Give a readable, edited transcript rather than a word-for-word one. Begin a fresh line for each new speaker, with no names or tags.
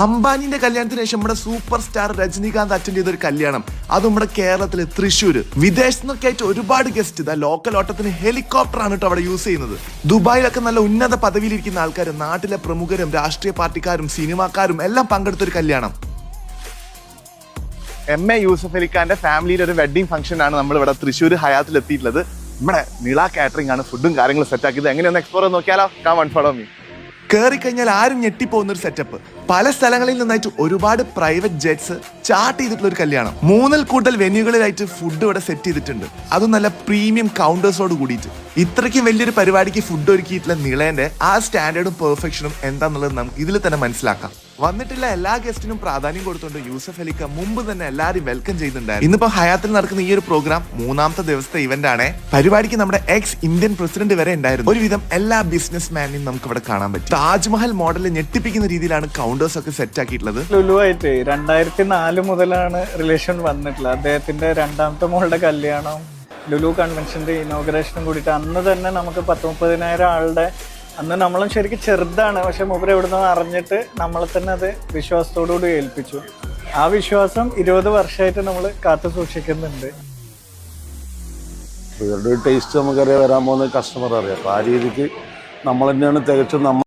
അംബാനിന്റെ കല്യാണത്തിന് ശേഷം നമ്മുടെ സൂപ്പർ സ്റ്റാർ രജനീകാന്ത് അറ്റൻഡ് ചെയ്ത ഒരു കല്യാണം, അത് നമ്മുടെ കേരളത്തിലെ തൃശ്ശൂർ. വിദേശത്ത് നിന്നൊക്കെ ആയിട്ട് ഒരുപാട് ഗസ്റ്റ്, ഇതാ ലോക്കൽ ഓട്ടത്തിന് ഹെലികോപ്റ്റർ ആണ് കേട്ടോ അവിടെ യൂസ് ചെയ്യുന്നത്. ദുബായിലൊക്കെ നല്ല ഉന്നത പദവിയിലിരിക്കുന്ന ആൾക്കാരും നാട്ടിലെ പ്രമുഖരും രാഷ്ട്രീയ പാർട്ടിക്കാരും സിനിമാക്കാരും എല്ലാം പങ്കെടുത്തൊരു കല്യാണം. എം.എ. യൂസഫ് അലിഖാന്റെ ഫാമിലിയിൽ ഒരു വെഡിങ് ഫംഗ്ഷൻ ആണ് നമ്മൾ ഇവിടെ തൃശ്ശൂർ ഹയാത്തിൽ എത്തിയിട്ടുള്ളത്. നമ്മുടെ നിള കാറ്ററിംഗ് ആണ് ഫുഡും കാര്യങ്ങളും സെറ്റ് ആക്കിയത്. എങ്ങനെയൊന്ന് എക്സ്പ്ലോർ നോക്കിയാലോ? Come on follow me. കയറി കഴിഞ്ഞാൽ ആരും ഞെട്ടിപ്പോകുന്ന ഒരു സെറ്റപ്പ്. പല സ്ഥലങ്ങളിൽ നിന്നായിട്ട് ഒരുപാട് പ്രൈവറ്റ് ജെറ്റ്സ് ചാർട്ട് ചെയ്തിട്ടുള്ള ഒരു കല്യാണം. 3ൽ കൂടുതൽ വെന്യൂകളിലായിട്ട് ഫുഡ് ഇവിടെ സെറ്റ് ചെയ്തിട്ടുണ്ട്. അതും നല്ല പ്രീമിയം കൗണ്ടേഴ്സോട് കൂടിയിട്ട്. ഇത്രയ്ക്കും വലിയൊരു പരിപാടിക്ക് ഫുഡ് ഒരുക്കിയിട്ടുള്ള നിളേന്റെ ആ സ്റ്റാൻഡേർഡും പെർഫെക്ഷനും എന്താണെന്നുള്ളത് നമുക്ക് ഇതിൽ തന്നെ മനസ്സിലാക്കാം. വന്നിട്ടുള്ള എല്ലാ ഗസ്റ്റിനും പ്രാധാന്യം കൊടുത്തുകൊണ്ട് യൂസഫ് അലിക്ക മുമ്പ് തന്നെ എല്ലാവരും വെൽക്കം ചെയ്യുന്നുണ്ടായിരുന്നു. ഇന്നിപ്പോ ഹയാത്തിൽ നടക്കുന്ന ഈ ഒരു പ്രോഗ്രാം 3ാമത്തെ ദിവസത്തെ ഇവന്റ് ആണ്. പരിപാടിക്ക് നമ്മുടെ എക്സ് ഇന്ത്യൻ പ്രസിഡന്റ് വരെ ഉണ്ടായിരുന്നു. ഒരുവിധം എല്ലാ ബിസിനസ് മാനെയും നമുക്ക് ഇവിടെ കാണാൻ പറ്റും. താജ്മഹൽ മോഡലിൽ ഞെട്ടിപ്പിക്കുന്ന രീതിയിലാണ് കൗണ്ടേഴ്സ് ഒക്കെ സെറ്റ് ആക്കിയിട്ടുള്ളത്.
ലുലുവായിട്ട് 2004 മുതലാണ് റിലേഷൻ വന്നിട്ടുള്ളത്. അദ്ദേഹത്തിന്റെ 2ാമത്തെ മോളുടെ കല്യാണം ലുലു കൺവെൻഷന്റെ ഇനോഗ്രേഷനും കൂടിയിട്ട് അന്ന് തന്നെ നമുക്ക് 10-30,000 ആളുടെ, അന്ന് നമ്മളും ശരിക്കും ചെറുതാണ്, പക്ഷെ മൂപ്പര് എവിടുന്ന് അറിഞ്ഞിട്ട് നമ്മളെ തന്നെ അത് വിശ്വാസത്തോടുകൂടി ഏൽപ്പിച്ചു. ആ വിശ്വാസം 20 വർഷമായിട്ട് നമ്മൾ കാത്തു സൂക്ഷിക്കുന്നുണ്ട്.
ഇവരുടെ ടേസ്റ്റ് നമുക്കറിയാം, വരാൻ പോകുന്ന കസ്റ്റമർ അറിയാം. അപ്പോൾ ആ രീതിക്ക് നമ്മൾ തന്നെയാണ് തികച്ചും